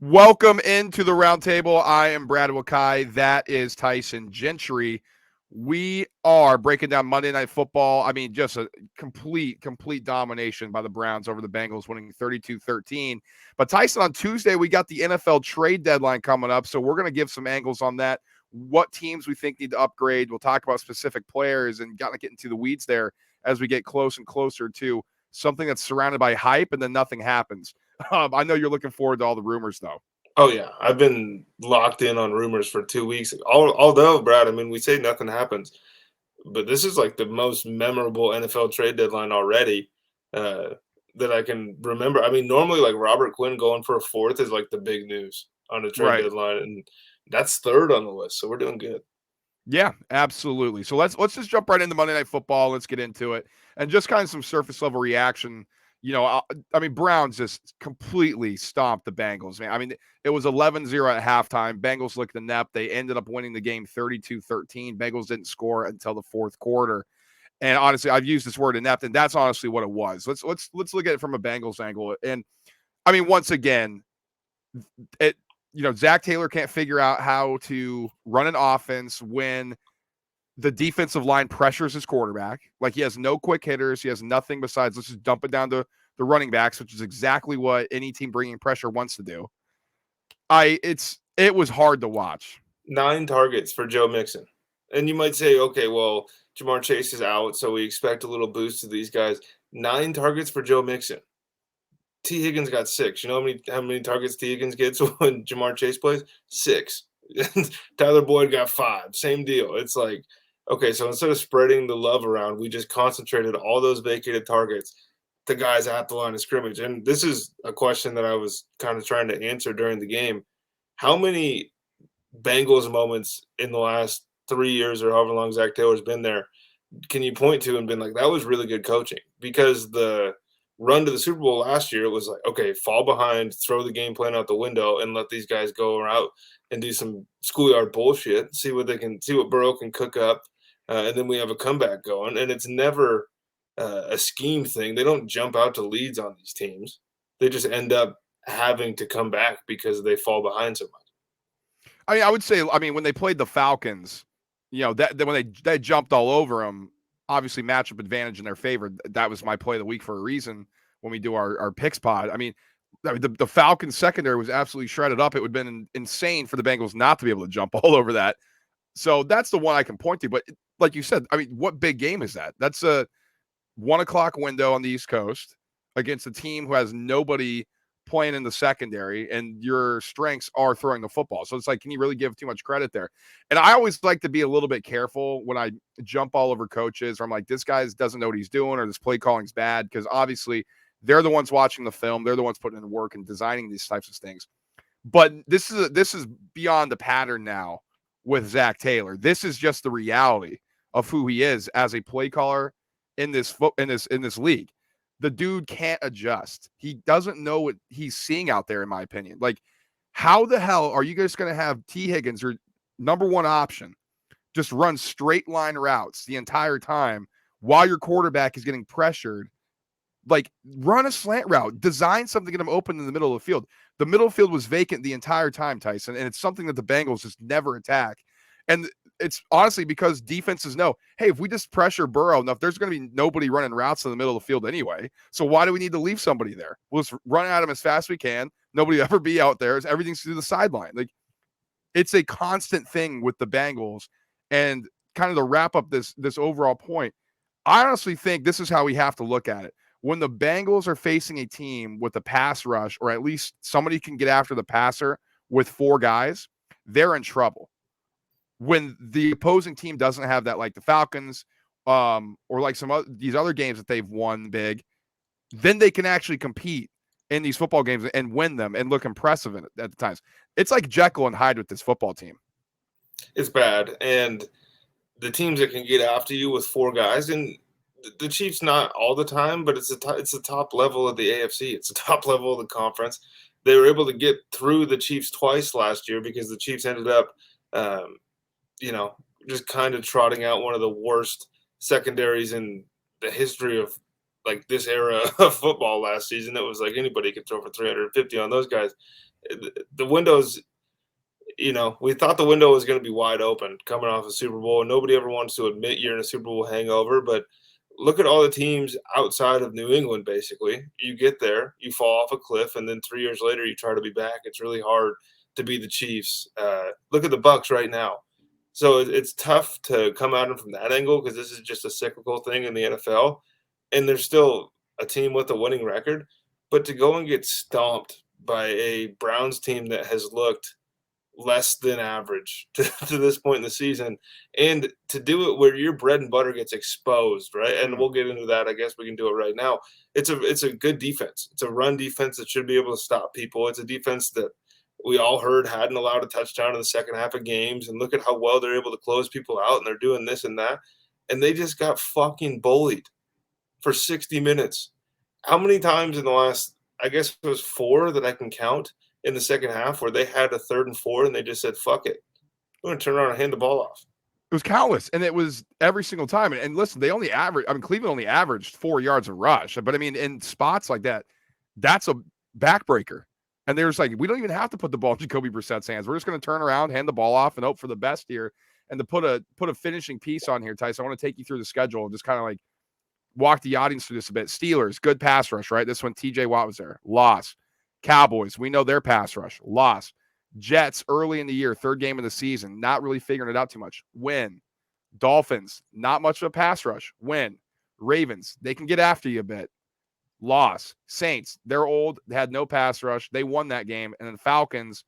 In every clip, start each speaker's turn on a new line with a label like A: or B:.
A: Welcome into the roundtable. I am Brad Wakai. That is Tyson Gentry. We are breaking down Monday Night Football. I mean, just a complete domination by the Browns over the Bengals, winning 32-13. But Tyson, on Tuesday, we got the NFL trade deadline coming up, so we're going to give some angles on that, what teams we think need to upgrade. We'll talk about specific players and kind of get into the weeds there as we get close and closer to something that's surrounded by hype and then nothing happens. I know you're looking forward to all the rumors, though.
B: Oh yeah, I've been locked in on rumors for 2 weeks. Although, Brad, I mean, we say nothing happens, but this is like the most memorable NFL trade deadline already uh, that I can remember. I mean, normally like Robert Quinn going for a fourth is like the big news on a trade
A: Right.
B: deadline, and that's third on the list. So we're doing good.
A: Yeah, absolutely. So let's just jump right into Monday Night Football. Let's get into it, and just kind of some surface level reaction. I mean, Browns just completely stomped the Bengals, man. I mean, it was 11-0 at halftime. Bengals looked inept. They ended up winning the game 32-13. Bengals didn't score until the fourth quarter. And honestly, I've used this word inept, and that's honestly what it was. Let's look at it from a Bengals angle. And I mean, once again, it Zach Taylor can't figure out how to run an offense when the defensive line pressures his quarterback. Like, he has no quick hitters. He has nothing besides let's just dump it down to the running backs, which is exactly what any team bringing pressure wants to do. It was hard to watch.
B: 9 targets for Joe Mixon, and you might say, okay, well, Jamar Chase is out, so we expect a little boost to these guys. 9 targets for Joe Mixon. T. Higgins got 6. You know how many targets T. Higgins gets when Jamar Chase plays? 6. Tyler Boyd got 5. Same deal. It's like, okay, so instead of spreading the love around, we just concentrated all those vacated targets to guys at the line of scrimmage. And this is a question that I was kind of trying to answer during the game. How many Bengals moments in the last 3 years or however long Zach Taylor's been there can you point to and been like, that was really good coaching? Because the run to the Super Bowl last year, it was like, okay, fall behind, throw the game plan out the window, and let these guys go out and do some schoolyard bullshit, see what Burrow can cook up, and then we have a comeback going. And it's never a scheme thing. They don't jump out to leads on these teams. They just end up having to come back because they fall behind so much.
A: I mean, I would say, when they played the Falcons, that when they jumped all over them, obviously matchup advantage in their favor. That was my play of the week for a reason when we do our picks pod. I mean, the Falcons secondary was absolutely shredded up. It would have been insane for the Bengals not to be able to jump all over that. So that's the one I can point to. But like you said, I mean, what big game is that? That's a 1:00 window on the East Coast against a team who has nobody playing in the secondary, and your strengths are throwing the football. So it's like, can you really give too much credit there? And I always like to be a little bit careful when I jump all over coaches, or I'm like, this guy doesn't know what he's doing, or this play calling's bad, because obviously they're the ones watching the film. They're the ones putting in the work and designing these types of things. But this is beyond the pattern now with Zach Taylor. This is just the reality of who he is as a play caller in this league. The dude can't adjust. He doesn't know what he's seeing out there, in my opinion. Like, how the hell are you guys going to have T. Higgins, your number one option, just run straight line routes the entire time while your quarterback is getting pressured? Like, run a slant route, design something to get him open in the middle of the field. The middle field was vacant the entire time, Tyson, and it's something that the Bengals just never attack. And it's honestly because defenses know, hey, if we just pressure Burrow enough, there's going to be nobody running routes in the middle of the field anyway. So why do we need to leave somebody there? We'll just run at him as fast as we can. Nobody will ever be out there. Everything's through the sideline. Like, it's a constant thing with the Bengals. And kind of to wrap up this overall point, I honestly think this is how we have to look at it. When the Bengals are facing a team with a pass rush, or at least somebody can get after the passer with 4 guys, they're in trouble. When the opposing team doesn't have that, like the Falcons, or like these other games that they've won big, then they can actually compete in these football games and win them and look impressive at the times. It's like Jekyll and Hyde with this football team.
B: It's bad. And the teams that can get after you with 4 guys, and the Chiefs not all the time, but it's the top level of the AFC. It's the top level of the conference. They were able to get through the Chiefs twice last year because the Chiefs ended up, just kind of trotting out one of the worst secondaries in the history of like this era of football last season. It was like anybody could throw for 350 on those guys. The windows, we thought the window was going to be wide open coming off a Super Bowl. And nobody ever wants to admit you're in a Super Bowl hangover, but look at all the teams outside of New England. Basically, you get there, you fall off a cliff, and then 3 years later, you try to be back. It's really hard to be the Chiefs. Look at the Bucks right now. So it's tough to come at them from that angle because this is just a cyclical thing in the NFL, and there's still a team with a winning record. But to go and get stomped by a Browns team that has looked less than average to this point in the season, and to do it where your bread and butter gets exposed, right? And we'll get into that. I guess we can do it right now. It's a good defense. It's a run defense that should be able to stop people. It's a defense that we all heard hadn't allowed a touchdown in the second half of games, and look at how well they're able to close people out, and they're doing this and that, and they just got fucking bullied for 60 minutes. How many times in the last, I guess it was 4 that I can count in the second half where they had a 3rd and 4 and they just said, fuck it, we're going to turn around and hand the ball off?
A: It was countless, and it was every single time. And listen, they only averaged. I mean, Cleveland only averaged 4 yards a rush, but I mean, in spots like that, that's a backbreaker. And there's like, we don't even have to put the ball in Jacoby Brissett's hands. We're just going to turn around, hand the ball off, and hope for the best here. And to put a finishing piece on here, Tyson, I want to take you through the schedule and just kind of like walk the audience through this a bit. Steelers, good pass rush, right? This one, TJ Watt was there, loss. Cowboys, we know their pass rush, loss. Jets, early in the year, 3rd game of the season, not really figuring it out too much, win. Dolphins, not much of a pass rush, win. Ravens, they can get after you a bit, loss. Saints, they're old, they had no pass rush, they won that game. And then Falcons,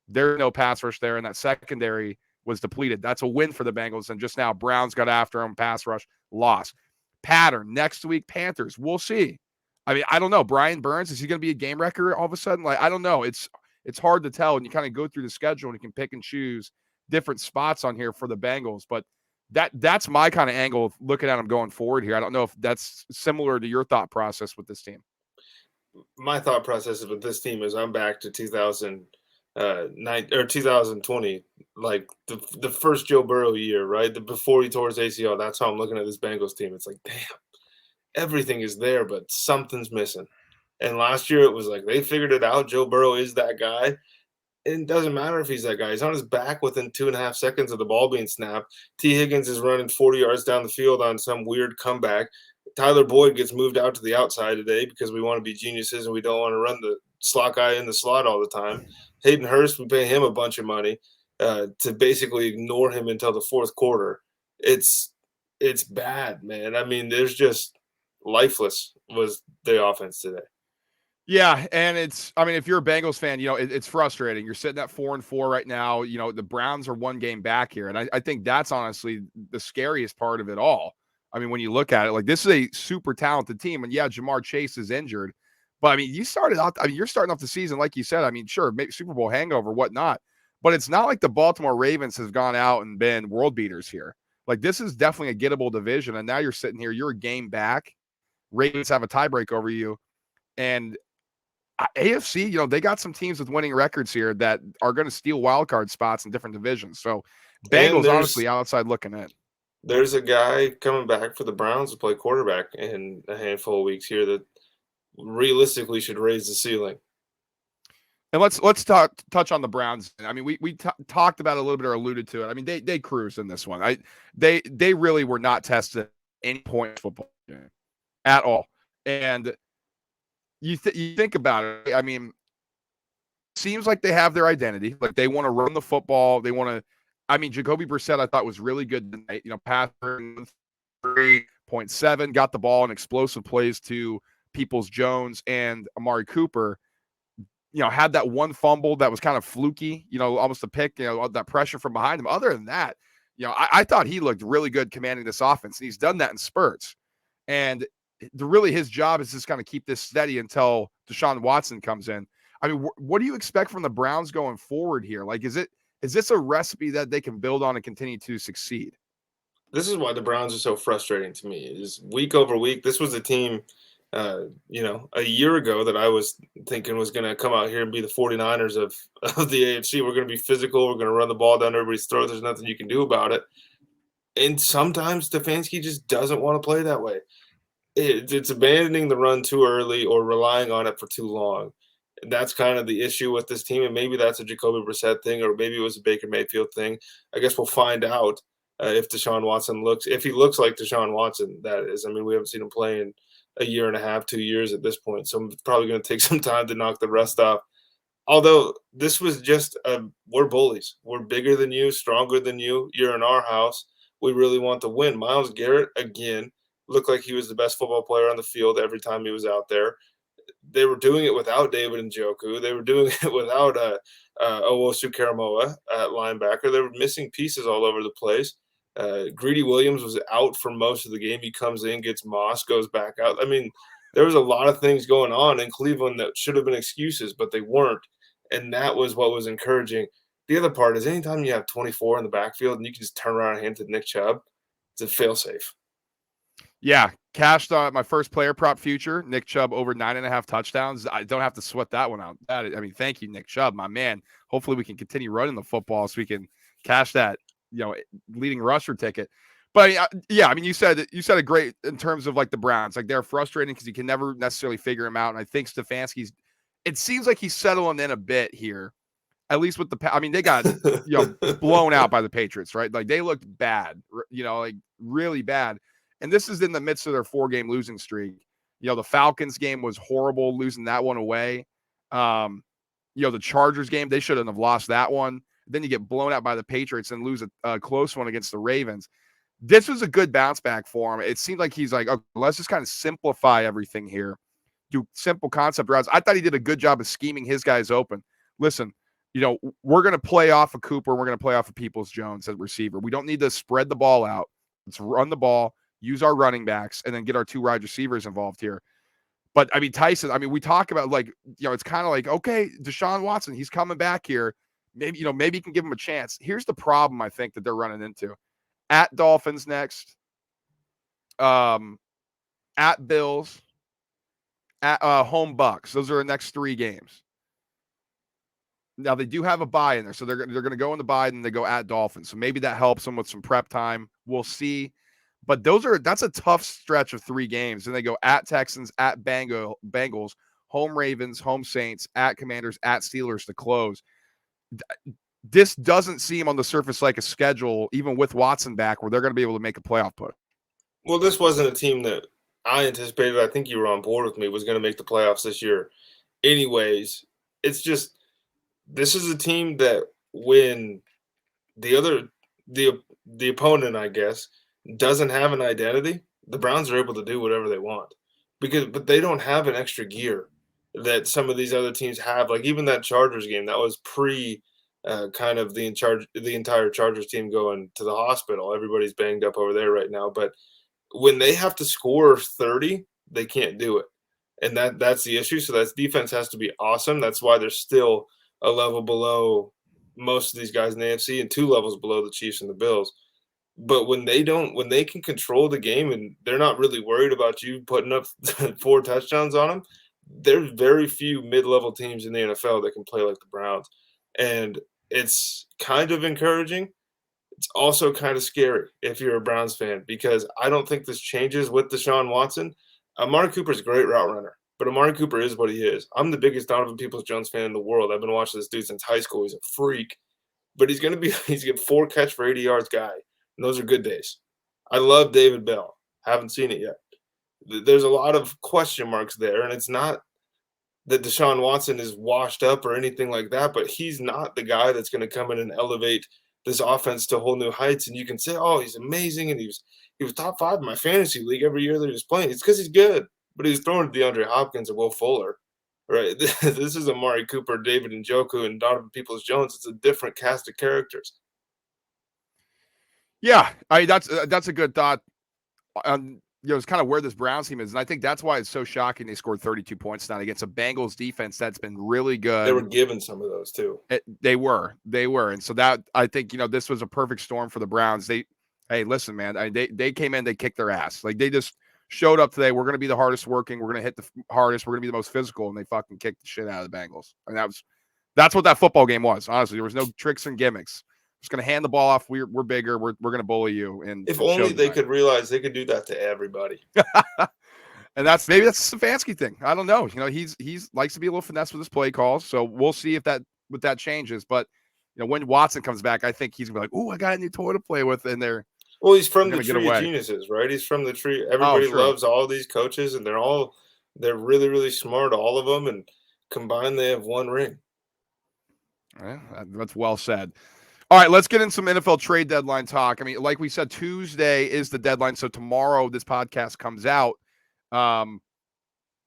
A: there's no pass rush there, and that secondary was depleted. That's a win for the Bengals. And just now, Browns got after them, pass rush, loss. Pattern, next week, Panthers, we'll see. I mean, I don't know. Brian Burns, is he going to be a game wrecker all of a sudden? Like, I don't know. It's hard to tell, and you kind of go through the schedule and you can pick and choose different spots on here for the Bengals. But that's my kind of angle of looking at them going forward here. I don't know if that's similar to your thought process with this team.
B: My thought process with this team is I'm back to 2009 or 2020, like the first Joe Burrow year, right? Before he tore his ACL. That's how I'm looking at this Bengals team. It's like, damn, everything is there, but something's missing. And last year it was like they figured it out. Joe Burrow is that guy. And it doesn't matter if he's that guy. He's on his back within 2.5 seconds of the ball being snapped. T. Higgins is running 40 yards down the field on some weird comeback. Tyler Boyd gets moved out to the outside today because we want to be geniuses and we don't want to run the slot guy in the slot all the time. Hayden Hurst, we pay him a bunch of money to basically ignore him until the 4th quarter. It's bad, man. I mean, there's just lifeless was the offense today.
A: Yeah, and if you're a Bengals fan, it's frustrating. You're sitting at 4-4 right now. The Browns are 1 game back here, and I think that's honestly the scariest part of it all. I mean, when you look at it, like, this is a super talented team, and yeah, Jamar Chase is injured, but I mean, you're starting off the season, like you said. I mean, sure, maybe Super Bowl hangover, whatnot, but it's not like the Baltimore Ravens has gone out and been world beaters here. Like, this is definitely a gettable division, and now you're sitting here, you're a game back. Ravens have a tiebreak over you, and AFC, they got some teams with winning records here that are going to steal wild card spots in different divisions. So Bengals, honestly, outside looking in.
B: There's a guy coming back for the Browns to play quarterback in a handful of weeks here that realistically should raise the ceiling.
A: And let's touch on the Browns. I mean, we talked about it a little bit or alluded to it. I mean, they cruised in this one. They really were not tested at any point in football game at all. And you think about it. I mean, seems like they have their identity. Like, they want to run the football. They want to. I mean, Jacoby Brissett, I thought, was really good tonight. Passed 3.7, got the ball in explosive plays to Peoples-Jones and Amari Cooper. Had that one fumble that was kind of fluky, almost a pick, that pressure from behind him. Other than that, I thought he looked really good commanding this offense, and he's done that in spurts. And really his job is just kind of keep this steady until Deshaun Watson comes in. I mean, what do you expect from the Browns going forward here? Like, is this a recipe that they can build on and continue to succeed?
B: This is why the Browns are so frustrating to me. Is week over week, this was a team, a year ago that I was thinking was going to come out here and be the 49ers of the AFC. We're going to be physical. We're going to run the ball down everybody's throat. There's nothing you can do about it. And sometimes Stefanski just doesn't want to play that way. it's abandoning the run too early or relying on it for too long. And that's kind of the issue with this team, and maybe that's a Jacoby Brissett thing, or maybe it was a Baker Mayfield thing. I guess we'll find out if Deshaun Watson if he looks like Deshaun Watson. That is, I mean, we haven't seen him play in a year and a half, 2 years at this point, so it's probably going to take some time to knock the rust off. Although this was just we're bullies. We're bigger than you, stronger than you. You're in our house. We really want to win. Myles Garrett again looked like he was the best football player on the field every time he was out there. They were doing it without David Njoku. They were doing it without Owosu Karamoa at linebacker. They were missing pieces all over the place. Greedy Williams was out for most of the game. He comes in, gets Moss, goes back out. I mean, there was a lot of things going on in Cleveland that should have been excuses, but they weren't. And that was what was encouraging. The other part is anytime you have 24 in the backfield and you can just turn around and hand to Nick Chubb, it's a fail-safe.
A: Yeah, cashed my first player prop future, Nick Chubb over 9.5 touchdowns. I don't have to sweat that one out. I mean, thank you, Nick Chubb, my man. Hopefully we can continue running the football so we can cash that, leading rusher ticket. But yeah, I mean, you said it great in terms of like the Browns. Like they're frustrating because you can never necessarily figure him out. And I think Stefanski's, it seems like he's settling in a bit here, at least with I mean, they got, blown out by the Patriots, right? Like they looked bad, like really bad. And this is in the midst of their 4-game losing streak. The Falcons game was horrible, losing that one away. The Chargers game, they shouldn't have lost that one. Then you get blown out by the Patriots and lose a close one against the Ravens. This was a good bounce back for him. It seemed like he's like, okay, let's just kind of simplify everything here. Do simple concept routes. I thought he did a good job of scheming his guys open. Listen, we're going to play off of Cooper. We're going to play off of Peoples-Jones at receiver. We don't need to spread the ball out. Let's run the ball, use our running backs, and then get our 2 wide receivers involved here. But, I mean, Tyson, we talk about, like, it's kind of like, okay, Deshaun Watson, he's coming back here. Maybe you can give him a chance. Here's the problem I think that they're running into. At Dolphins next, at Bills, at home Bucks. Those are the next 3 games. Now, they do have a bye in there, so they're going to go in the bye, and they go at Dolphins. So maybe that helps them with some prep time. We'll see. But that's a tough stretch of 3 games. And they go at Texans, at Bengals, home Ravens, home Saints, at Commanders, at Steelers to close. This doesn't seem on the surface like a schedule, even with Watson back, where they're going to be able to make a playoff push.
B: Well, this wasn't a team that I anticipated. I think you were on board with me, was going to make the playoffs this year. Anyways, it's just this is a team that when the opponent, I guess, doesn't have an identity, the Browns are able to do whatever they want but they don't have an extra gear that some of these other teams have. Like even that Chargers game, that was pre kind of the entire Chargers team going to the hospital. Everybody's banged up over there right now, but when they have to score 30, they can't do it. And that's the issue. So that defense has to be awesome. That's why they're still a level below most of these guys in the AFC and 2 levels below the Chiefs and the Bills. But when they can control the game and they're not really worried about you putting up 4 touchdowns on them, there's very few mid-level teams in the NFL that can play like the Browns. And it's kind of encouraging. It's also kind of scary if you're a Browns fan, because I don't think this changes with Deshaun Watson. Amari Cooper's a great route runner, but Amari Cooper is what he is. I'm the biggest Donovan Peoples-Jones fan in the world. I've been watching this dude since high school. He's a freak. But he's going to 4 catch for 80 yards guy. And those are good days. I love David Bell. Haven't seen it yet. There's a lot of question marks there, and it's not that Deshaun Watson is washed up or anything like that, but he's not the guy that's going to come in and elevate this offense to whole new heights. And you can say, oh, he's amazing, and he was top 5 in my fantasy league every year that he was playing. It's because he's good, but he's throwing to DeAndre Hopkins and Will Fuller. Right? This is Amari Cooper, David Njoku, and Donovan Peoples-Jones. It's a different cast of characters.
A: Yeah, that's a good thought. It's kind of where this Browns team is, and I think that's why it's so shocking they scored 32 points tonight against a Bengals defense that's been really good.
B: They were given some of those too.
A: They were, and so that I think this was a perfect storm for the Browns. Hey, listen, man, they came in, they kicked their ass. Like they just showed up today. We're going to be the hardest working. We're going to hit the hardest. We're going to be the most physical, and they fucking kicked the shit out of the Bengals. And that's what that football game was. Honestly, there was no tricks and gimmicks. Just going to hand the ball off. We're bigger. We're going to bully you. And
B: if only they could realize they could do that to everybody.
A: And that's a Stefanski thing. I don't know. He's likes to be a little finesse with his play calls. So we'll see if that changes. But when Watson comes back, I think he's gonna be like, "Ooh, I got a new toy to play with," and
B: well, he's from the
A: gonna get
B: tree of
A: away.
B: geniuses, right? He's from the tree.
A: Oh,
B: Everybody
A: true.
B: loves all these coaches, and they're really, really smart, all of them, and combined they have one ring.
A: Yeah, that's well said. All right, let's get in some NFL trade deadline talk. I mean, like we said, Tuesday is the deadline, so tomorrow this podcast comes out.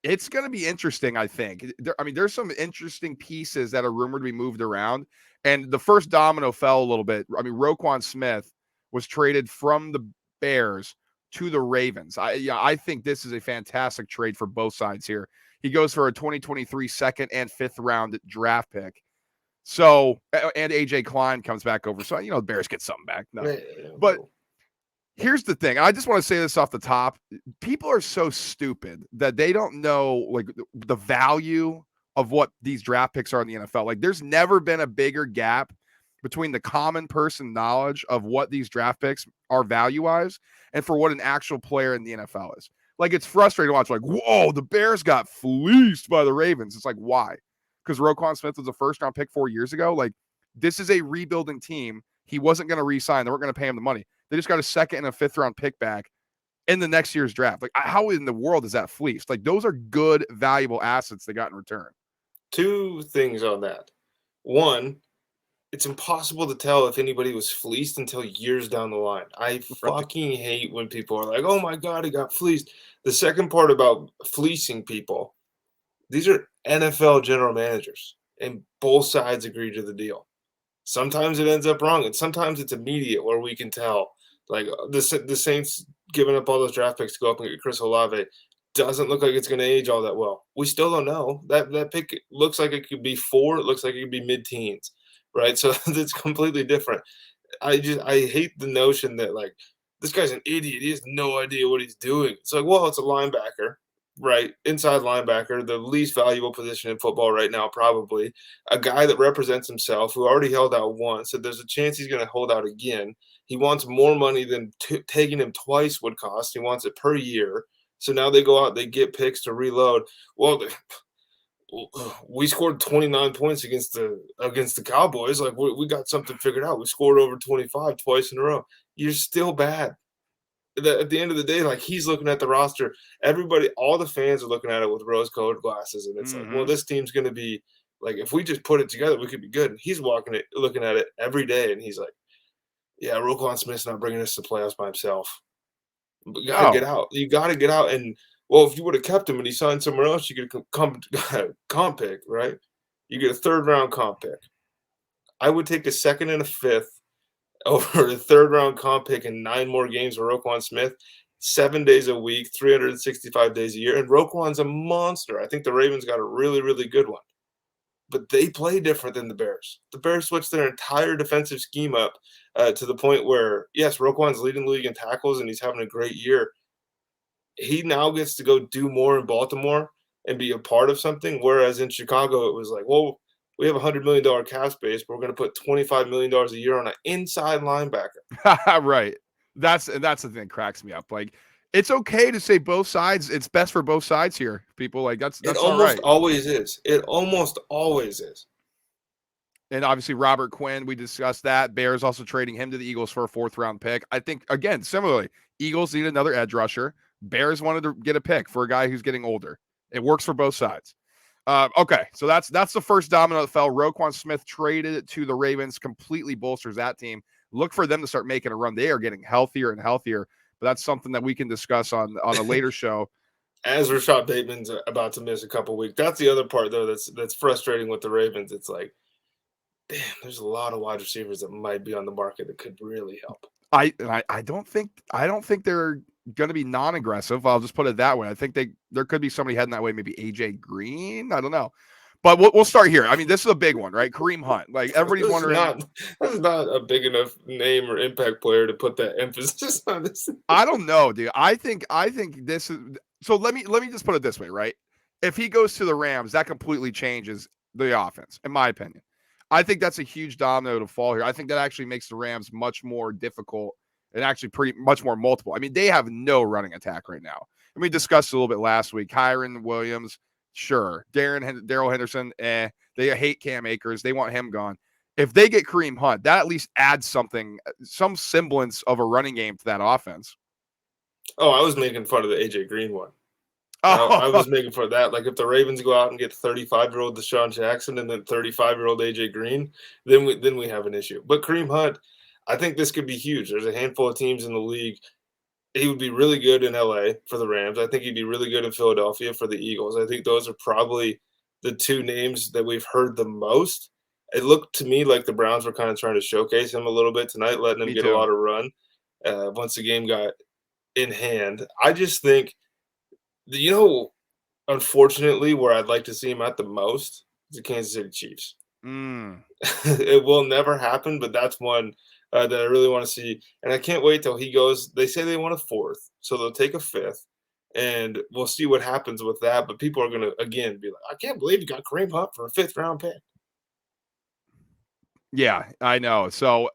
A: It's going to be interesting, I think. There's some interesting pieces that are rumored to be moved around, and the first domino fell a little bit. Roquan Smith was traded from the Bears to the Ravens. I think this is a fantastic trade for both sides here. He goes for a 2023 second and fifth round draft pick. So, and AJ Klein comes back over. So, the Bears get something back. No. But here's the thing. I just want to say this off the top. People are so stupid that they don't know like the value of what these draft picks are in the NFL. Like there's never been a bigger gap between the common person knowledge of what these draft picks are value-wise and for what an actual player in the NFL is. Like it's frustrating to watch. Like, whoa, the Bears got fleeced by the Ravens. It's like, why? Because Roquan Smith was a first-round pick 4 years ago. Like, this is a rebuilding team. He wasn't going to re-sign. They weren't going to pay him the money. They just got a second and a fifth-round pick back in the next year's draft. Like, how in the world is that fleeced? Like, those are good, valuable assets they got in return.
B: Two things on that. One, it's impossible to tell if anybody was fleeced until years down the line. I fucking hate when people are like, oh my God, he got fleeced. The second part about fleecing people, these are NFL general managers, and both sides agree to the deal. Sometimes it ends up wrong, and sometimes it's immediate where we can tell. Like the Saints giving up all those draft picks to go up and get Chris Olave doesn't look like it's going to age all that well. We still don't know. That pick looks like it could be 4. It looks like it could be mid-teens, right? So it's completely different. I hate the notion that like this guy's an idiot. He has no idea what he's doing. It's like, well, it's a linebacker, right? Inside linebacker, the least valuable position in football right now, probably. A guy that represents himself, who already held out once, so there's a chance he's going to hold out again. He wants more money than taking him twice would cost. He wants it per year. So now they go out, they get picks to reload. Well, we scored 29 points against the Cowboys. Like we got something figured out. We scored over 25 twice in a row. You're still bad. At the end of the day, like he's looking at the roster. Everybody, all the fans are looking at it with rose-colored glasses, and it's like, well, this team's going to be like, if we just put it together, we could be good. And he's looking at it every day, and he's like, yeah, Roquan Smith's not bringing us to playoffs by himself. You got to get out. You got to get out. And well, if you would have kept him and he signed somewhere else, you get a comp pick, right? You get a third-round comp pick. I would take a second and a fifth over a third-round comp pick and 9 more games with Roquan Smith, 7 days a week, 365 days a year. And Roquan's a monster. I think the Ravens got a really, really good one. But they play different than the Bears. The Bears switched their entire defensive scheme up to the point where, yes, Roquan's leading the league in tackles and he's having a great year. He now gets to go do more in Baltimore and be a part of something, whereas in Chicago it was like, well, we have a $100 million cap space, but we're going to put $25 million a year on an inside linebacker.
A: Right. That's the thing that cracks me up. Like, it's okay to say both sides. It's best for both sides here. People like that's
B: It
A: all right.
B: always is. It almost always is.
A: And obviously Robert Quinn, we discussed that. Bears also trading him to the Eagles for a 4th-round pick. I think, again, similarly, Eagles need another edge rusher. Bears wanted to get a pick for a guy who's getting older. It works for both sides. Okay, so that's the first domino that fell. Roquan Smith traded to the Ravens, completely bolsters that team. Look for them to start making a run. They are getting healthier and healthier, but that's something that we can discuss on a later show.
B: As Rashad Bateman's about to miss a couple weeks. That's the other part, though, that's frustrating with the Ravens. It's like, damn, there's a lot of wide receivers that might be on the market that could really help.
A: I don't think they're going to be non-aggressive. I'll just put it that way. I think there could be somebody heading that way. Maybe AJ Green. I don't know. But we'll start here. I mean, this is a big one, right? Kareem Hunt. Like everybody's wondering.
B: This is not a big enough name or impact player to put that emphasis on this.
A: I don't know, dude. I think this is. So let me just put it this way, right? If he goes to the Rams, that completely changes the offense, in my opinion. I think that's a huge domino to fall here. I think that actually makes the Rams much more difficult and actually pretty much more multiple. I mean, they have no running attack right now. we discussed a little bit last week. Kyron Williams, sure. Daryl Henderson, they hate Cam Akers. They want him gone. If they get Kareem Hunt, that at least adds something, some semblance of a running game to that offense.
B: Oh, I was making fun of the AJ Green one. I
A: Oh,
B: was making fun of that. Like if the Ravens go out and get 35-year-old Deshaun Jackson and then 35-year-old AJ Green, then we have an issue. But Kareem Hunt, I think this could be huge. There's a handful of teams in the league. He would be really good in LA for the Rams. I think he'd be really good in Philadelphia for the Eagles. I think those are probably the two names that we've heard the most. It looked to me like the Browns were kind of trying to showcase him a little bit tonight, letting him
A: me
B: get a
A: too.
B: lot of run once the game got in hand. I just think, unfortunately, where I'd like to see him at the most is the Kansas City Chiefs.
A: Mm.
B: It will never happen, but that's one that I really want to see. And I can't wait till he goes. They say they want a fourth, so they'll take a fifth, and we'll see what happens with that. But people are going to, again, be like, I can't believe you got Kareem Hunt for a fifth-round pick.
A: Yeah, I know. So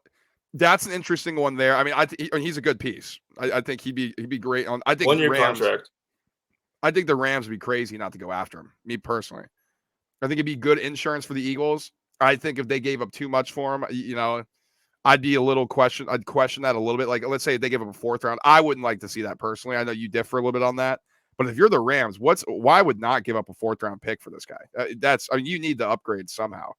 A: that's an interesting one there. I mean, he's a good piece. I think he'd be great on. I think
B: 1-year
A: Rams.
B: contract.
A: I think the Rams would be crazy not to go after him. Me personally, I think it'd be good insurance for the Eagles. I think if they gave up too much for him, I'd be a little question. I'd question that a little bit. Like, let's say if they give up a fourth round, I wouldn't like to see that personally. I know you differ a little bit on that, but if you're the Rams, why would not give up a fourth round pick for this guy? You need to upgrade somehow.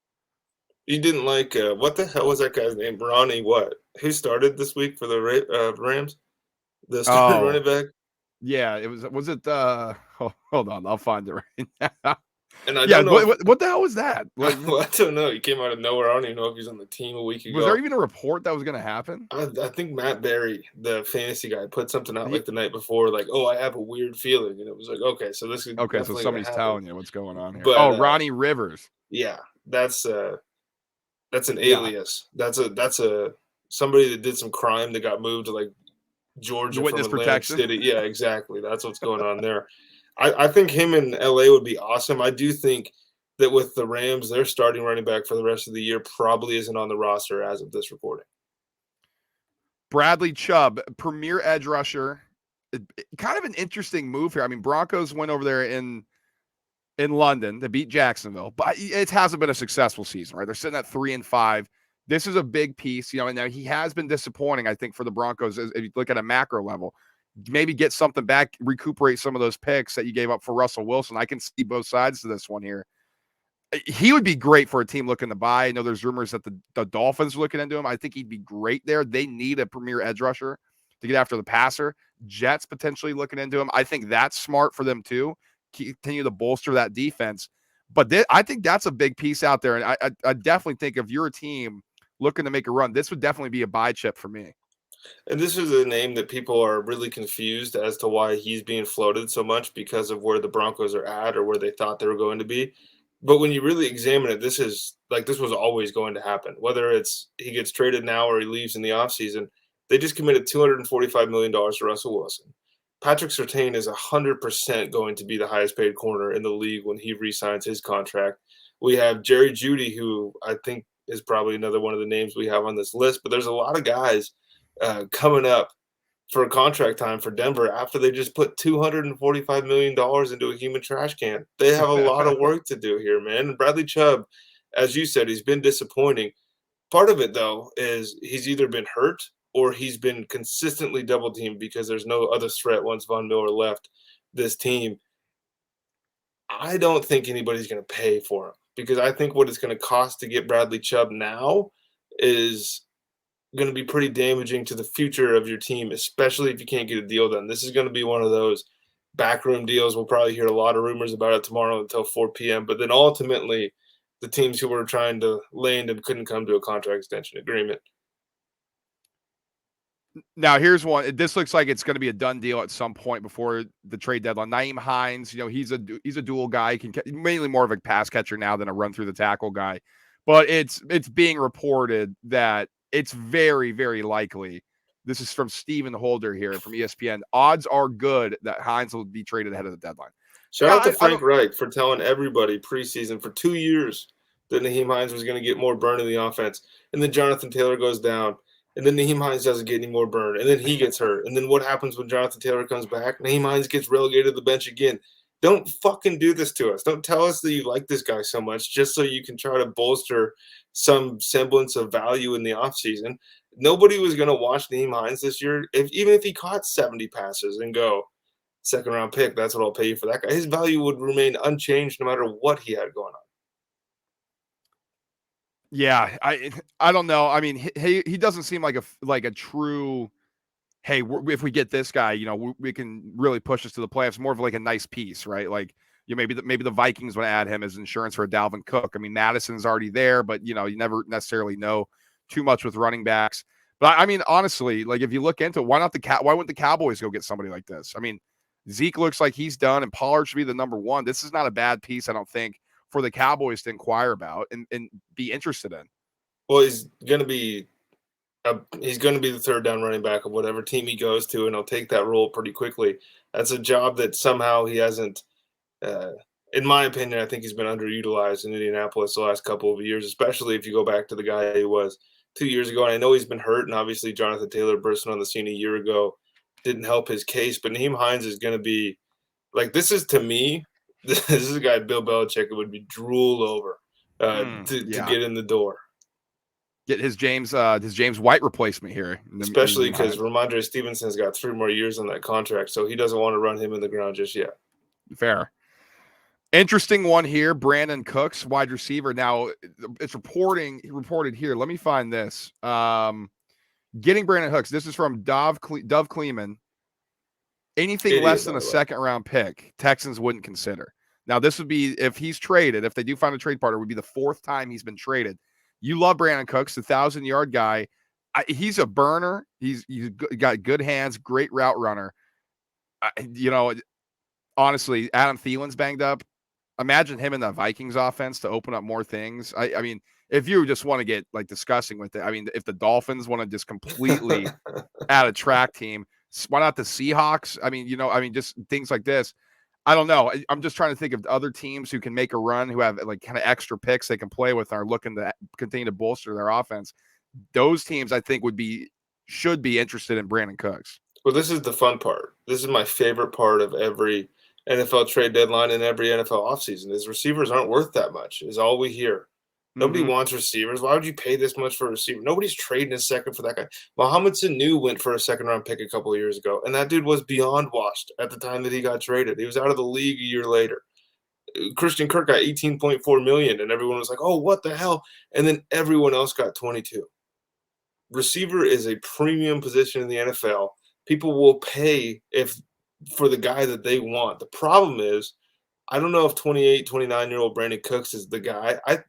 B: You didn't like what the hell was that guy's name? Ronnie what? Who started this week for the Rams? The starting running back?
A: Yeah, it was it hold on, I'll find it right now.
B: And I
A: Yeah,
B: don't know
A: what the hell was that? Like,
B: I don't know. He came out of nowhere. I don't even know if he's on the team a week ago.
A: was there even a report that was going to happen?
B: I think Matt Berry, the fantasy guy, put something out
A: He-
B: like the night before, like, "Oh, I have a weird feeling," and it was like, "Okay, so this is
A: Okay, so
B: definitely
A: somebody's
B: gonna
A: telling
B: happen."
A: you what's going on here.
B: But
A: Ronnie Rivers.
B: yeah, that's an
A: Yeah.
B: alias. That's a somebody that did some crime that got moved to like Georgia from
A: Witness
B: Atlantic
A: protection.
B: City. Yeah, exactly. That's what's going on there. I think him in LA would be awesome. I do think that with the Rams, their starting running back for the rest of the year probably isn't on the roster as of this recording.
A: Bradley Chubb, premier edge rusher. Kind of an interesting move here. I mean, Broncos went over there in London to beat Jacksonville, but it hasn't been a successful season, right? They're sitting at 3-5. This is a big piece, and now he has been disappointing, I think, for the Broncos. If you look at a macro level, maybe get something back, recuperate some of those picks that you gave up for Russell Wilson. I can see both sides to this one here. He would be great for a team looking to buy. I know there's rumors that the Dolphins are looking into him. I think he'd be great there. They need a premier edge rusher to get after the passer. Jets potentially looking into him. I think that's smart for them too. Continue to bolster that defense. But I think that's a big piece out there. And I definitely think if you're a team looking to make a run, this would definitely be a buy chip for me.
B: And this is a name that people are really confused as to why he's being floated so much because of where the Broncos are at or where they thought they were going to be. But when you really examine it, this was always going to happen. Whether it's he gets traded now or he leaves in the offseason, they just committed $245 million to Russell Wilson. Patrick Surtain is 100% going to be the highest paid corner in the league when he re-signs his contract. We have Jerry Jeudy, who I think is probably another one of the names we have on this list. But there's a lot of guys coming up for a contract time for Denver after they just put $245 million into a human trash can. They have a lot of work to do here, man. And Bradley Chubb, as you said, he's been disappointing. Part of it, though, is he's either been hurt or he's been consistently double teamed because there's no other threat once Von Miller left this team. I don't think anybody's going to pay for him because I think what it's going to cost to get Bradley Chubb now is going to be pretty damaging to the future of your team, especially if you can't get a deal done. This is going to be one of those backroom deals. We'll probably hear a lot of rumors about it tomorrow until 4 p.m. But then ultimately, the teams who were trying to land and couldn't come to a contract extension agreement.
A: Now, here's one. This looks like it's going to be a done deal at some point before the trade deadline. Naeem Hines, he's a dual guy. He can mainly more of a pass catcher now than a run through the tackle guy. But it's being reported that it's very, very likely. This is from Stephen Holder here from ESPN. Odds are good that Hines will be traded ahead of the deadline.
B: Shout out to Frank Reich for telling everybody preseason for 2 years that Naeem Hines was going to get more burn in the offense. And then Jonathan Taylor goes down. And then Naheem Hines doesn't get any more burn, and then he gets hurt. And then what happens when Jonathan Taylor comes back? Naheem Hines gets relegated to the bench again. Don't fucking do this to us. Don't tell us that you like this guy so much just so you can try to bolster some semblance of value in the offseason. Nobody was going to watch Naheem Hines this year, even if he caught 70 passes and go, second round pick, that's what I'll pay you for that guy. His value would remain unchanged no matter what he had going on.
A: Yeah, I don't know. I mean, he doesn't seem like a true. Hey, if we get this guy, we can really push us to the playoffs. More of like a nice piece, right? Like, maybe the Vikings would add him as insurance for a Dalvin Cook. I mean, Madison's already there, but you never necessarily know too much with running backs. But I mean, honestly, like if you look into it, why wouldn't the Cowboys go get somebody like this? I mean, Zeke looks like he's done, and Pollard should be the number one. This is not a bad piece, I don't think, for the Cowboys to inquire about and be interested in.
B: Well, he's going to be the third down running back of whatever team he goes to, and he'll take that role pretty quickly. That's a job that somehow he hasn't. In my opinion, I think he's been underutilized in Indianapolis the last couple of years, especially if you go back to the guy he was 2 years ago. And I know he's been hurt, and obviously Jonathan Taylor bursting on the scene a year ago didn't help his case. But Naheem Hines is going to be like, this is to me, this is a guy Bill Belichick would be drool over to get in the door.
A: Get his James White replacement here.
B: Especially because Ramondre Stevenson's got 3 more years on that contract, so he doesn't want to run him in the ground just yet.
A: Fair. Interesting one here. Brandon Cooks, wide receiver. Now, it's reported here. Let me find this. Getting Brandon Cooks. This is from Dov Kleeman. Anything less than a second-round pick, Texans wouldn't consider. Now, this would be, if he's traded, if they do find a trade partner, it would be the 4th time he's been traded. You love Brandon Cooks, the 1,000-yard guy. He's a burner. He's got good hands, great route runner. Honestly, Adam Thielen's banged up. Imagine him in the Vikings offense to open up more things. I mean, if you just want to get like disgusting with it, I mean, if the Dolphins want to just completely add a track team, why not the Seahawks? I mean, just things like this. I don't know. I'm just trying to think of other teams who can make a run, who have like kind of extra picks they can play with, and are looking to continue to bolster their offense. Those teams, I think, should be interested in Brandon Cooks.
B: Well, this is the fun part. This is my favorite part of every NFL trade deadline and every NFL offseason is receivers aren't worth that much, is all we hear. Nobody wants receivers. Why would you pay this much for a receiver? Nobody's trading a second for that guy. Mohamed Sanu went for a second-round pick a couple of years ago, and that dude was beyond washed at the time that he got traded. He was out of the league a year later. Christian Kirk got $18.4 million, and everyone was like, oh, what the hell? And then everyone else got 22. Receiver is a premium position in the NFL. People will pay for the guy that they want. The problem is, I don't know if 28, 29-year-old Brandon Cooks is the guy. I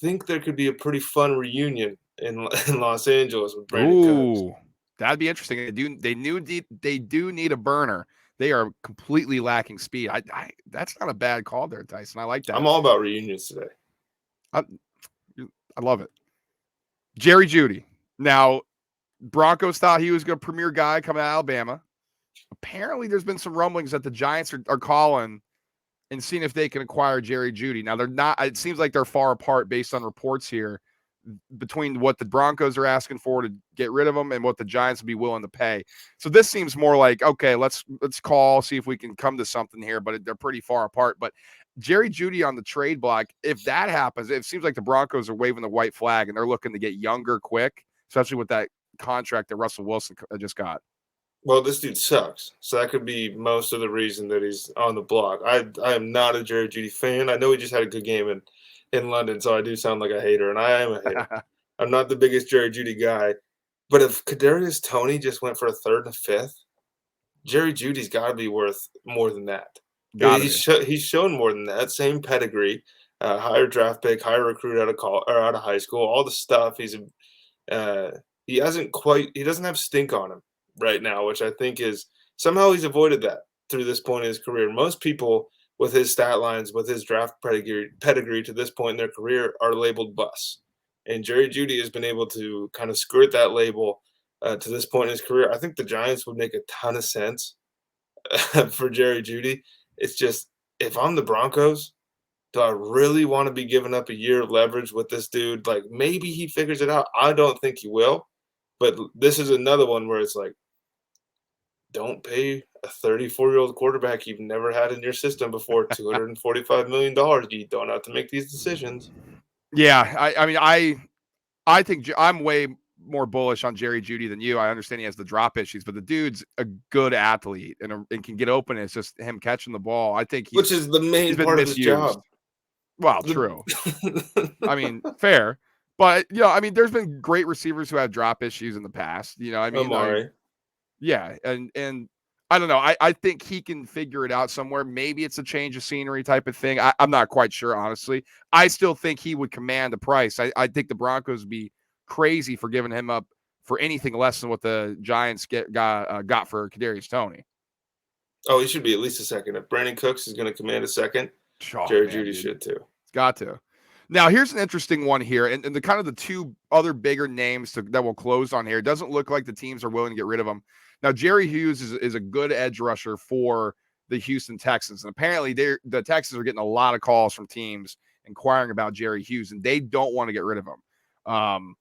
B: think there could be a pretty fun reunion in Los Angeles with Brandon Cooks.
A: That'd be interesting. They do need a burner. They are completely lacking speed. That's not a bad call there, Tyson. I like that.
B: I'm all about reunions today.
A: I love it. Jerry Jeudy. Now, Broncos thought he was a premier guy coming out of Alabama. Apparently, there's been some rumblings that the Giants are calling and seeing if they can acquire Jerry Jeudy. Now, they're not. It seems like they're far apart based on reports here between what the Broncos are asking for to get rid of him and what the Giants would be willing to pay. So this seems more like, okay, let's call, see if we can come to something here, but they're pretty far apart. But Jerry Jeudy on the trade block, if that happens, it seems like the Broncos are waving the white flag and they're looking to get younger quick, especially with that contract that Russell Wilson just got.
B: Well, this dude sucks. So that could be most of the reason that he's on the block. I am not a Jerry Jeudy fan. I know he just had a good game in London, so I do sound like a hater, and I am a hater. I'm not the biggest Jerry Jeudy guy. But if Kadarius Toney just went for a 3rd and a 5th, Jerry Judy's got to be worth more than that. He's shown more than that. Same pedigree, higher draft pick, higher recruit out of high school, all the stuff. He doesn't have stink on him right now, which I think is somehow he's avoided that through this point in his career. Most people with his stat lines, with his draft pedigree to this point in their career are labeled busts. And Jerry Jeudy has been able to kind of skirt that label to this point in his career. I think the Giants would make a ton of sense for Jerry Jeudy. It's just, if I'm the Broncos, do I really want to be giving up a year of leverage with this dude? Like, maybe he figures it out. I don't think he will. But this is another one where it's like, don't pay a 34-year-old quarterback you've never had in your system before $245 million. You don't have to make these decisions.
A: Yeah, I mean, I think I'm way more bullish on Jerry Jeudy than you. I understand he has the drop issues, but the dude's a good athlete and can get open. It's just him catching the ball. I think
B: Which is the
A: he's
B: main
A: been
B: part of his
A: misused.
B: job.
A: Well, true.
B: The
A: I mean, fair. But I mean, there's been great receivers who have drop issues in the past. I mean,
B: Amari.
A: yeah, and I don't know. I think he can figure it out somewhere. Maybe it's a change of scenery type of thing. I'm not quite sure, honestly. I still think he would command a price. I think the Broncos would be crazy for giving him up for anything less than what the Giants got for Kadarius Toney.
B: Oh, he should be at least a second. If Brandon Cooks is going to command a second,
A: Oh,
B: Jerry
A: man,
B: Jeudy
A: dude.
B: should too.
A: It's got to. Now, here's an interesting one here, and the kind of the two other bigger names that will close on here. It doesn't look like the teams are willing to get rid of them. Now, Jerry Hughes is a good edge rusher for the Houston Texans, and apparently the Texans are getting a lot of calls from teams inquiring about Jerry Hughes, and they don't want to get rid of him.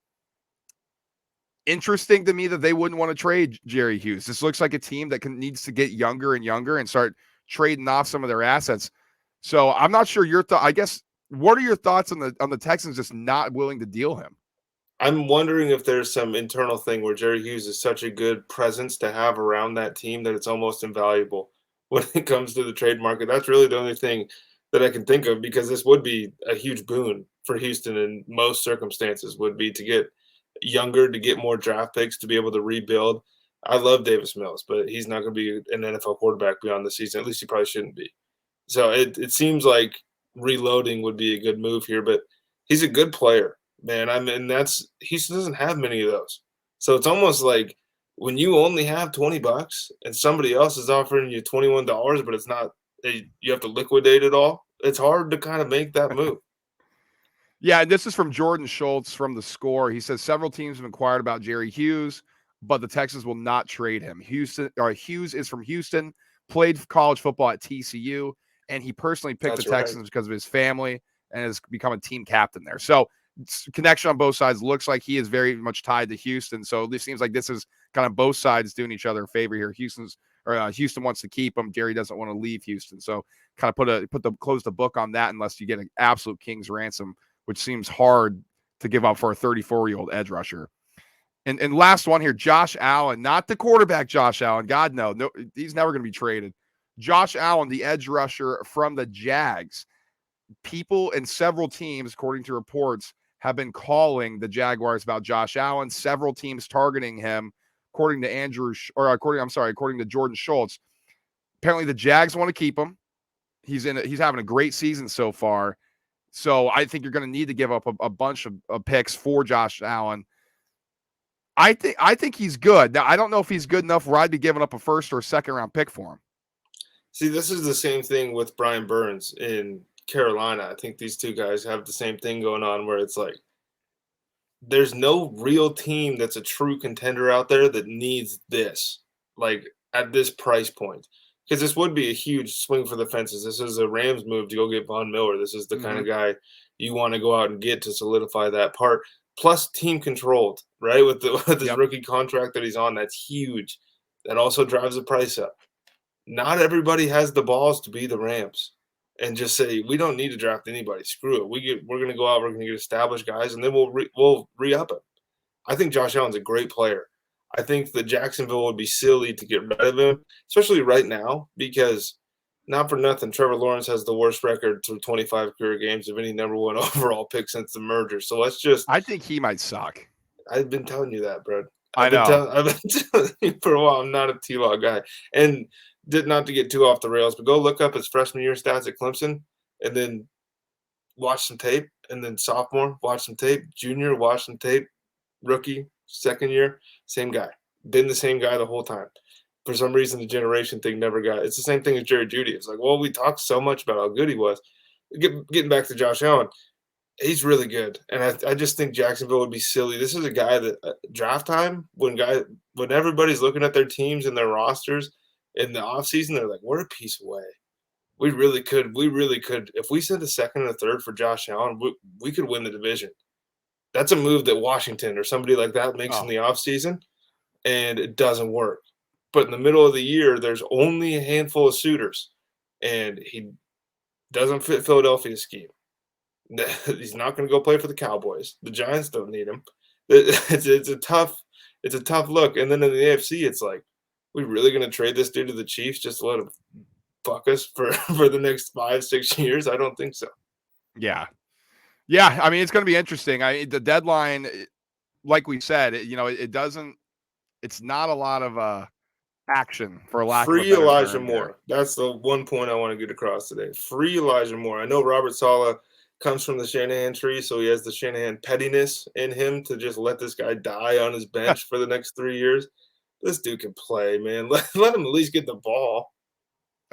A: Interesting to me that they wouldn't want to trade Jerry Hughes. This looks like a team that needs to get younger and younger and start trading off some of their assets. So I'm not sure your thought. I guess, what are your thoughts on the Texans just not willing to deal him?
B: I'm wondering if there's some internal thing where Jerry Hughes is such a good presence to have around that team that it's almost invaluable when it comes to the trade market. That's really the only thing that I can think of, because this would be a huge boon for Houston in most circumstances, would be to get younger, to get more draft picks, to be able to rebuild. I love Davis Mills, but he's not going to be an NFL quarterback beyond the season. At least he probably shouldn't be. So it seems like reloading would be a good move here, but he's a good player, man. I mean, he doesn't have many of those. So it's almost like when you only have $20 and somebody else is offering you $21, but it's not, you have to liquidate it all. It's hard to kind of make that move.
A: Yeah, and this is from Jordan Schultz from The Score. He says several teams have inquired about Jerry Hughes, but the Texans will not trade him. Hughes is from Houston, played college football at TCU, and he personally picked
B: That's
A: the
B: right.
A: Texans because of his family and has become a team captain there. So connection on both sides. Looks like he is very much tied to Houston. So this seems like this is kind of both sides doing each other a favor here. Houston wants to keep him. Jerry doesn't want to leave Houston. So kind of close the book on that unless you get an absolute king's ransom, which seems hard to give up for a 34-year-old edge rusher. And last one here, Josh Allen, not the quarterback Josh Allen. God, no, he's never going to be traded. Josh Allen, the edge rusher from the Jags. People and several teams, according to reports, have been calling the Jaguars about Josh Allen. Several teams targeting him, according to Jordan Schultz. Apparently, the Jags want to keep him. He's having a great season so far. So I think you're going to need to give up a bunch of picks for Josh Allen. I think he's good. Now, I don't know if he's good enough where I'd be giving up a first or a second round pick for him.
B: See, this is the same thing with Brian Burns in Carolina. I think these two guys have the same thing going on where it's like there's no real team that's a true contender out there that needs this, like at this price point. Because this would be a huge swing for the fences. This is a Rams move to go get Von Miller. This is the kind of guy you want to go out and get to solidify that part. Plus, team controlled, right? With his rookie contract that he's on, that's huge. That also drives the price up. Not everybody has the balls to be the Rams and just say we don't need to draft anybody. Screw it. We're going to go out. We're going to get established guys, and then we'll re-up him. I think Josh Allen's a great player. I think that Jacksonville would be silly to get rid of him, especially right now, because not for nothing, Trevor Lawrence has the worst record through 25 career games of any number one overall pick since the merger. So
A: I think he might suck.
B: I've been telling you that, bro.
A: I know.
B: I've been telling you for a while. I'm not a T-Law guy, and not to get too off the rails, but go look up his freshman year stats at Clemson, and then watch some tape, and then sophomore, watch some tape, junior, watch some tape, rookie, second year, same guy. Been the same guy the whole time. For some reason, the generation thing never got. It's the same thing as Jerry Jeudy. It's like, well, we talked so much about how good he was. Getting back to Josh Allen, he's really good, and I just think Jacksonville would be silly. This is a guy that draft time when everybody's looking at their teams and their rosters in the offseason, they're like, we're a piece away. We really could. We really could. If we sent a second and a third for Josh Allen, we could win the division. That's a move that Washington or somebody like that makes in
A: Oh,
B: the offseason, and it doesn't work. But in the middle of the year, there's only a handful of suitors, and he doesn't fit Philadelphia's scheme. He's not going to go play for the Cowboys. The Giants don't need him. It's a tough look. And then in the AFC, it's like, we really going to trade this dude to the Chiefs just to let him fuck us for for the next 5-6 years? I don't think so.
A: yeah. Yeah, I mean, it's going to be interesting. The deadline, like we said, it doesn't. It's not a lot of action, for lack of a
B: Free
A: better
B: Elijah
A: term. Here.
B: Moore. That's the one point I want to get across today. Free Elijah Moore. I know Robert Saleh comes from the Shanahan tree, so he has the Shanahan pettiness in him to just let this guy die on his bench for the next 3 years. This dude can play, man. Let him at least get the ball.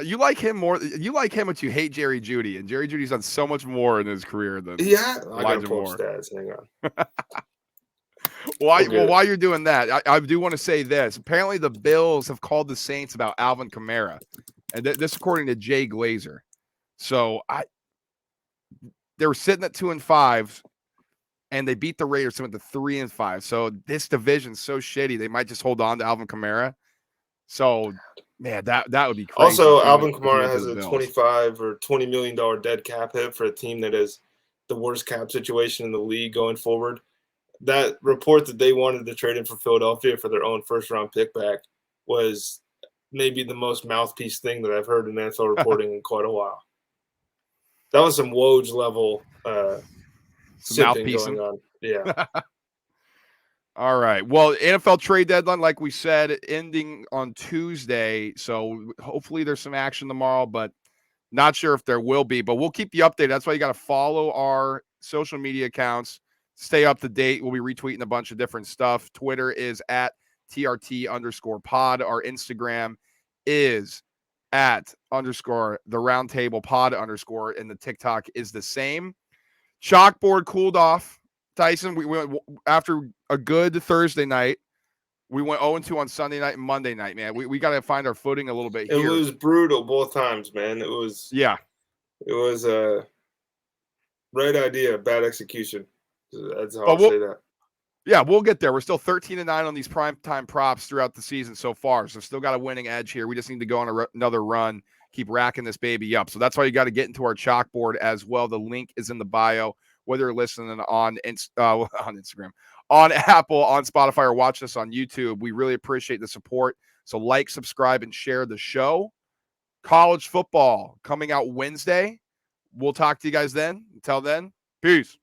A: You like him more. You like him, but you hate Jerry Jeudy, and Jerry Judy's done so much more in his career than
B: Yeah, I gotta
A: Elijah
B: pull up
A: Moore.
B: stats. Hang on.
A: While you're doing that, I do want to say this. Apparently, the Bills have called the Saints about Alvin Kamara, and this according to Jay Glazer. So they were sitting at 2-5, and they beat the Raiders, so went to 3-5. So this division's so shitty, they might just hold on to Alvin Kamara. So, man, that would be crazy.
B: Also, Alvin Kamara has a $25 or $20 million dead cap hit for a team that has the worst cap situation in the league going forward. That report that they wanted to trade him for Philadelphia for their own first-round pick back was maybe the most mouthpiece thing that I've heard in NFL reporting in quite a while. That was some Woj level simping going on. Yeah.
A: All right. Well, NFL trade deadline, like we said, ending on Tuesday. So hopefully there's some action tomorrow, but not sure if there will be. But we'll keep you updated. That's why you got to follow our social media accounts. Stay up to date. We'll be retweeting a bunch of different stuff. Twitter is at TRT_pod. Our Instagram is at _ the roundtable pod _ and the TikTok is the same. Chalkboard cooled off. Tyson, we went after a good Thursday night. We went 0-2 on Sunday night and Monday night, man. We got to find our footing a little bit here.
B: It was brutal both times, man. It was a right idea, bad execution. That's how I'll say that.
A: Yeah, we'll get there. We're still 13-9 on these primetime props throughout the season so far. So still got a winning edge here. We just need to go on another run, keep racking this baby up. So that's why you got to get into our chalkboard as well. The link is in the bio, whether you're listening on Instagram, on Apple, on Spotify, or watch us on YouTube. We really appreciate the support. So like, subscribe, and share the show. College football coming out Wednesday. We'll talk to you guys then. Until then, peace.